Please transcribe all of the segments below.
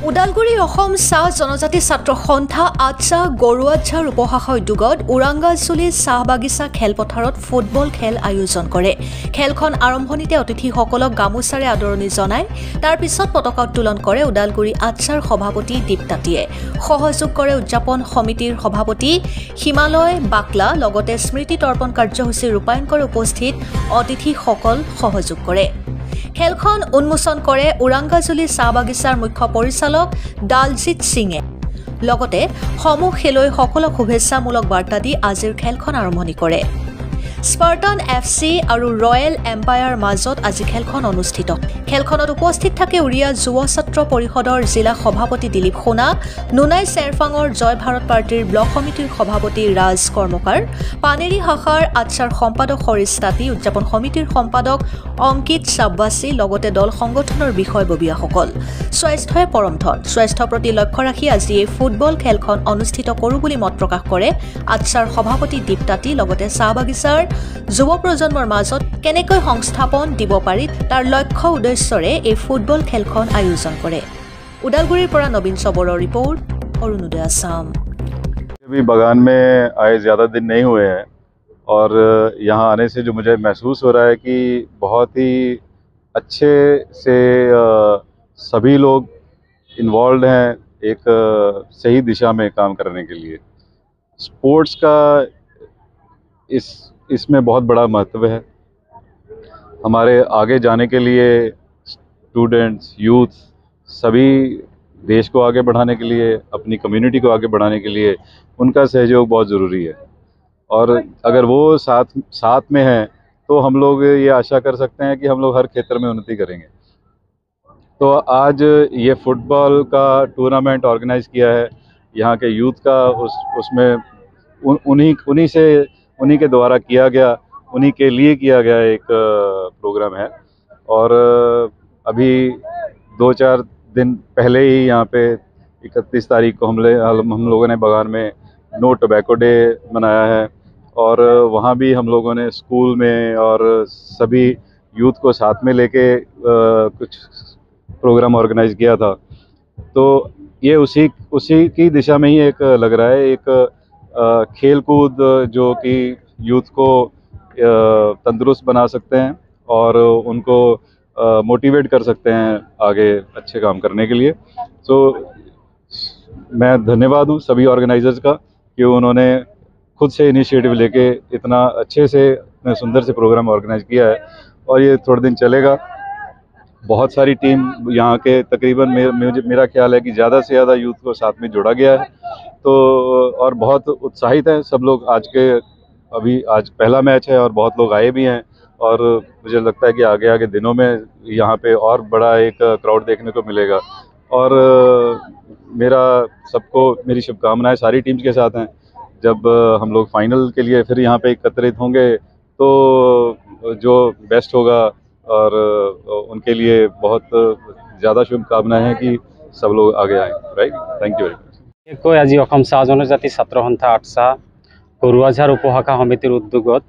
ওদালগুৰি অসম চাহ জনজাতি ছাত্ৰ সন্থা আচ্ছা গৰুৱাচ্ছাৰ উপহাসা উদ্যোগত উৰাংগাজুলি চাহ বাগিচা খেলপথাৰত ফুটবল খেল আয়োজন কৰে। খেলখন আৰম্ভণিতে অতিথিসকলক গামোচাৰে আদৰণি জনায়। তাৰ পিছত পতাকা উত্তোলন কৰে ওদালগুৰি আচ্ছাৰ সভাপতি দীপ্তাতীয়ে। সহযোগ কৰে উদযাপন সমিতিৰ সভাপতি হিমালয় বাকলা। লগতে স্মৃতি তৰ্পণ কাৰ্যসূচী ৰূপায়ণ কৰি উপস্থিত অতিথিসকল সহযোগ কৰে। খেলখন উন্মোচন কৰে উৰাংগাজুলি চাহ বাগিচাৰ মুখ্য পৰিচালক ডালজিৎ সিঙে। লগতে সমূহ খেলুৱৈসকলক শুভেচ্ছামূলক বাৰ্তা দি আজিৰ খেলখন আৰম্ভণি কৰে। স্পাৰ্টান FC আৰু ৰয়েল এম্পায়াৰ মাজত আজি খেলখন অনুষ্ঠিত। খেলখনত উপস্থিত থাকে উৰিয়া যুৱ ছাত্ৰ পৰিষদৰ জিলা সভাপতি দিলীপ সোণা, নুনাই চেৰফাঙৰ জয় ভাৰত পাৰ্টিৰ ব্লক সমিতিৰ সভাপতি ৰাজ কৰ্মকাৰ, পানেৰী শাখাৰ আচ্ছাৰ সম্পাদক হৰিশ তাঁতী, উদযাপন সমিতিৰ সম্পাদক অংকিত চাব্বাছী, লগতে দল সংগঠনৰ বিষয়ববীয়াসকল। স্বাস্থ্যই পৰম ধন। স্বাস্থ্যৰ প্ৰতি লক্ষ্য ৰাখি আজি এই ফুটবল খেলখন অনুষ্ঠিত কৰোঁ বুলি মত প্ৰকাশ কৰে আচ্ছাৰ সভাপতি দীপ্তাতী। লগতে চাহ বাগিচাৰ যুৱ প্ৰজন্মৰ মাজত কেনেকৈ সংস্থাপন দিব পাৰি তাৰ লক্ষ্য উদ্দেশ্যৰে এই ফুটবল খেলখন আয়োজন কৰে। ওদালগুৰিৰ পৰা নবীন চবৰৰ ৰিপৰ্ট, অৰুণোদয় আসাম। अभी बगान में आए ज़्यादा दिन नहीं हुए हैं और यहाँ आने से जो मुझे महसूस हो रहा है कि बहुत ही अच्छे से सभी लोग इन्वॉल्व हैं एक सही दिशा में काम करने के लिए। स्पोर्ट्स का इसमें बहुत बड़ा महत्व है। हमारे आगे जाने के लिए स्टूडेंट्स, यूथ, सभी देश को आगे बढ़ाने के लिए, अपनी कम्युनिटी को आगे बढ़ाने के लिए उनका सहयोग बहुत ज़रूरी है। और अगर वो साथ में हैं तो हम लोग ये आशा कर सकते हैं कि हम लोग हर क्षेत्र में उन्नति करेंगे। तो आज ये फुटबॉल का टूर्नामेंट ऑर्गेनाइज़ किया है यहाँ के यूथ का, उसमें उन्हीं के द्वारा किया गया, उन्हीं के लिए किया गया एक प्रोग्राम है। और अभी 2-4 दिन पहले ही यहाँ पे 31 तारीख को हम लोगों ने बगान में नो टोबैको डे मनाया है और वहाँ भी हम लोगों ने स्कूल में और सभी यूथ को साथ में लेके कुछ प्रोग्राम ऑर्गेनाइज़ किया था। तो ये उसी की दिशा में ही एक लग रहा है, एक खेल कूद जो कि यूथ को तंदुरुस्त बना सकते हैं और उनको मोटिवेट कर सकते हैं आगे अच्छे काम करने के लिए। सो मैं धन्यवाद हूँ सभी ऑर्गेनाइजर्स का कि उन्होंने खुद से इनिशिएटिव लेके इतना अच्छे से इतने सुंदर से प्रोग्राम ऑर्गेनाइज किया है और ये थोड़े दिन चलेगा। बहुत सारी टीम यहाँ के तकरीबन मेरा ख्याल है कि ज़्यादा से ज़्यादा यूथ को साथ में जोड़ा गया है। तो और बहुत उत्साहित हैं सब लोग। आज पहला मैच है और बहुत लोग आए भी हैं और मुझे लगता है कि आगे दिनों में यहाँ पे और बड़ा एक क्राउड देखने को मिलेगा। और मेरी शुभकामनाएं सारी टीम्स के साथ हैं। जब हम लोग फाइनल के लिए फिर यहाँ पे एकत्रित होंगे तो जो बेस्ट होगा और उनके लिए बहुत ज़्यादा शुभकामनाएं हैं कि सब लोग आगे आएँ। Right, thank you very much. আজি অসম চাহ জনজাতি ছাত্ৰ সন্থা আচ্ছা গৰুৱাঝাৰ উপশাখা সমিতিৰ উদ্যোগত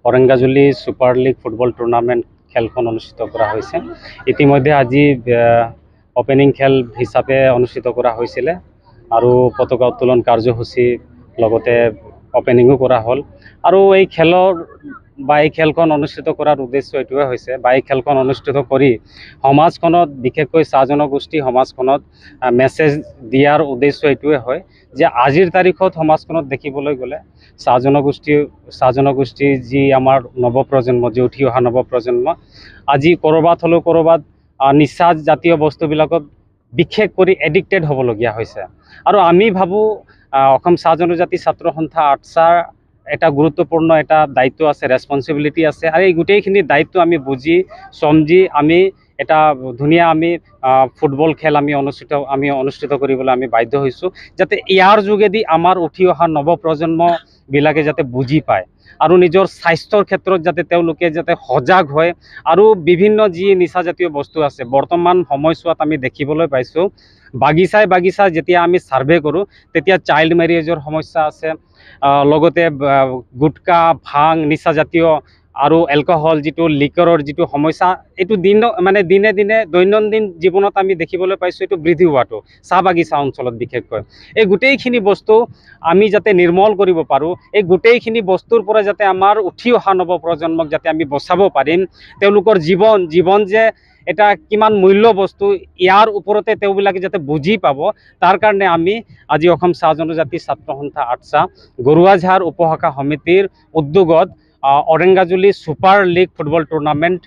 অৰংগাজুলি ছুপাৰ লীগ ফুটবল টুৰ্ণামেণ্ট খেলখন অনুষ্ঠিত কৰা হৈছে। ইতিমধ্যে আজি অপেনিং খেল হিচাপে অনুষ্ঠিত কৰা হৈছিলে আৰু পতাকা উত্তোলন কাৰ্যসূচী লগতে অপেনিঙো কৰা হ'ল। আৰু এই খেলখন অনুষ্ঠিত কৰাৰ উদ্দেশ্য এইটোৱে হৈছে, এই খেলখন অনুষ্ঠিত কৰি সমাজখনত বিশেষকৈ চাহ জনগোষ্ঠী সমাজখনত মেছেজ দিয়াৰ উদ্দেশ্য এইটোৱে হয় যে আজিৰ তাৰিখত সমাজখনত দেখিবলৈ গ'লে চাহ জনগোষ্ঠী যি আমাৰ নৱপ্ৰজন্ম, যি উঠি অহা নৱপ্ৰজন্ম আজি ক'ৰবাত নিচা জাতীয় বস্তুবিলাকত বিশেষ কৰি এডিক্টেড হ'বলগীয়া হৈছে। আৰু আমি ভাবোঁ অসম চাহ জনজাতি ছাত্ৰ সন্থা আচ্ছাৰ এটা গুৰুত্বপূৰ্ণ এটা দায়িত্ব আছে, ৰেছপনচিবিলিটি আছে। আৰু এই গোটেইখিনি দায়িত্ব আমি বুজি সমজি আমি এটা ধুনীয়া ফুটবল খেল অনুষ্ঠিত কৰিবলৈ আমি বাধ্য হৈছোঁ, যাতে ইয়াৰ যোগেদি আমাৰ উঠি অহা নৱপ্ৰজন্মবিলাকে যাতে বুজি পায় আৰু নিজৰ স্বাস্থ্যৰ ক্ষেত্ৰত যাতে তেওঁলোকে যাতে সজাগ হয়। আৰু বিভিন্ন যি নিচাজাতীয় বস্তু আছে বৰ্তমান সময়ছোৱাত আমি দেখিবলৈ পাইছোঁ, বাগিচাই যেতিয়া আমি ছাৰ্ভে কৰোঁ তেতিয়া চাইল্ড মেৰিয়েজৰ সমস্যা আছে, লগতে গুটকা ভাং নিচাজাতীয় আৰু এলকহল যিটো লিকৰৰ যিটো সমস্যা এইটো দিনে দিনে দৈনন্দিন জীৱনত আমি দেখিবলৈ পাইছোঁ এইটো বৃদ্ধি হোৱাটো চাহ বাগিচা অঞ্চলত বিশেষকৈ এই গোটেইখিনি বস্তু আমি যাতে নিৰ্মল কৰিব পাৰোঁ, এই গোটেইখিনি বস্তুৰ পৰা যাতে আমাৰ উঠি অহা নৱপ্ৰজন্মক যাতে আমি বচাব পাৰিম, তেওঁলোকৰ জীৱন যে এটা কিমান মূল্য বস্তু ইয়াৰ ওপৰতে তেওঁবিলাকে যাতে বুজি পাব, তাৰ কাৰণে আমি আজি অসম চাহ জনজাতি ছাত্ৰ সন্থা আটছা গৰুৱাঝাৰ উপশাখা সমিতিৰ উদ্যোগত অৰেংগাজুলি ছুপাৰ লীগ ফুটবল টুৰ্ণামেণ্ট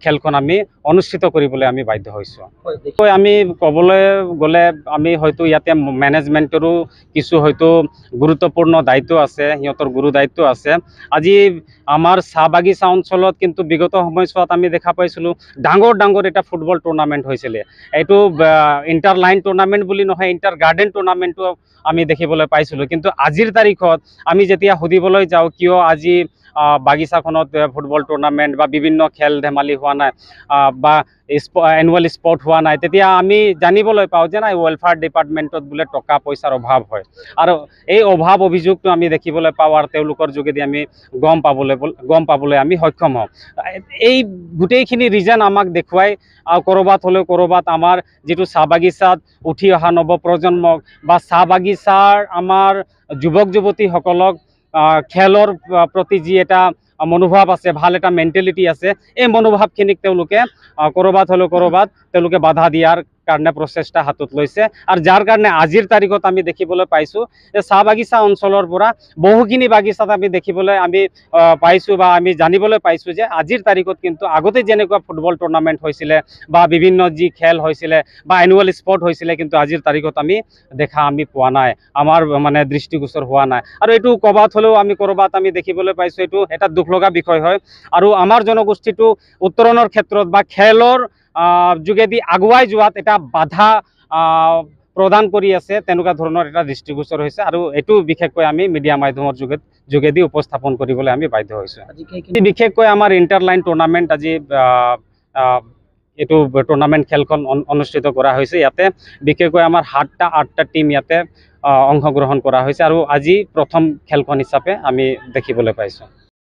খেলখন আমি অনুষ্ঠিত কৰিবলৈ আমি বাধ্য হৈছোঁ। আমি ক'বলৈ গ'লে আমি হয়তো ইয়াতে মেনেজমেণ্টৰো কিছু হয়তো গুৰুত্বপূৰ্ণ দায়িত্ব আছে, সিহঁতৰ গুৰু দায়িত্ব আছে। আজি আমাৰ চাহ বাগিচা অঞ্চলত কিন্তু বিগত সময়ছোৱাত আমি দেখা পাইছিলোঁ ডাঙৰ এটা ফুটবল টুৰ্ণামেণ্ট হৈছিলে। এইটো ইণ্টাৰ লাইন টুৰ্ণামেণ্ট বুলি নহয়, ইণ্টাৰ গাৰ্ডেন টুৰ্ণামেণ্টো আমি দেখিবলৈ পাইছিলোঁ। কিন্তু আজিৰ তাৰিখত আমি যেতিয়া সুধিবলৈ যাওঁ কিয় আজি বাগিচাখনত ফুটবল টুৰ্ণামেণ্ট বা বিভিন্ন খেল ধেমালি হোৱা নাই বা এনুৱেল স্পৰ্ট হোৱা নাই, তেতিয়া আমি জানিবলৈ পাওঁ যে নাই ৱেলফেয়াৰ ডিপাৰ্টমেণ্টত বোলে টকা পইচাৰ অভাৱ হয়। আৰু এই অভাৱ অভিযোগটো আমি দেখিবলৈ পাওঁ আৰু তেওঁলোকৰ যোগেদি আমি গম পাবলৈ আমি সক্ষম হওঁ। এই গোটেইখিনি ৰিজন আমাক দেখুৱাই ক'ৰবাত হ'লেও ক'ৰবাত আমাৰ যিটো চাহ বাগিচাত উঠি অহা নৱপ্ৰজন্মক বা চাহ বাগিচাৰ আমাৰ যুৱক যুৱতীসকলক খেলৰ প্ৰতি যি এটা মনোভাৱ আছে, ভাল এটা মেণ্টেলিটি আছে, এই মনোভাৱখিনিক তেওঁলোকে ক'ৰবাত হ'লেও ক'ৰবাত তেওঁলোকে বাধা দিয়াৰ কাৰণে প্ৰচেষ্টা হাতত লৈছে। আৰু যাৰ কাৰণে আজিৰ তাৰিখত আমি দেখিবলৈ পাইছোঁ যে চাহ বাগিচা অঞ্চলৰ পৰা বহুখিনি বাগিচাত আমি দেখিবলৈ পাইছোঁ বা আমি জানিবলৈ পাইছোঁ যে আজিৰ তাৰিখত কিন্তু আগতে যেনেকুৱা ফুটবল টুৰ্ণামেণ্ট হৈছিলে বা বিভিন্ন যি খেল হৈছিলে বা এনুৱেল স্পৰ্ট হৈছিলে, কিন্তু আজিৰ তাৰিখত আমি পোৱা নাই, আমাৰ মানে দৃষ্টিগোচৰ হোৱা নাই। আৰু এইটো ক'ৰবাত আমি দেখিবলৈ পাইছোঁ, এইটো এটা দুখ লগা বিষয় হয়। আৰু আমাৰ জনগোষ্ঠীটো উত্তৰণৰ ক্ষেত্ৰত বা খেলৰ যোগেদি আগুৱাই যোৱাত এটা বাধা প্ৰদান কৰি আছে, তেনেকুৱা ধৰণৰ এটা দৃষ্টিগোচৰ হৈছে। আৰু এইটো বিশেষকৈ আমি মিডিয়া মাধ্যমৰ যোগেদি উপস্থাপন কৰিবলৈ আমি বাধ্য হৈছোঁ। বিশেষকৈ আমাৰ ইণ্টাৰ লাইন টুৰ্ণামেণ্ট আজি এইটো টুৰ্ণামেণ্ট খেলখন অনুষ্ঠিত কৰা হৈছে। ইয়াতে বিশেষকৈ আমাৰ 7টা টিম ইয়াতে অংশগ্ৰহণ কৰা হৈছে আৰু আজি প্ৰথম খেলখন হিচাপে আমি দেখিবলৈ পাইছোঁ।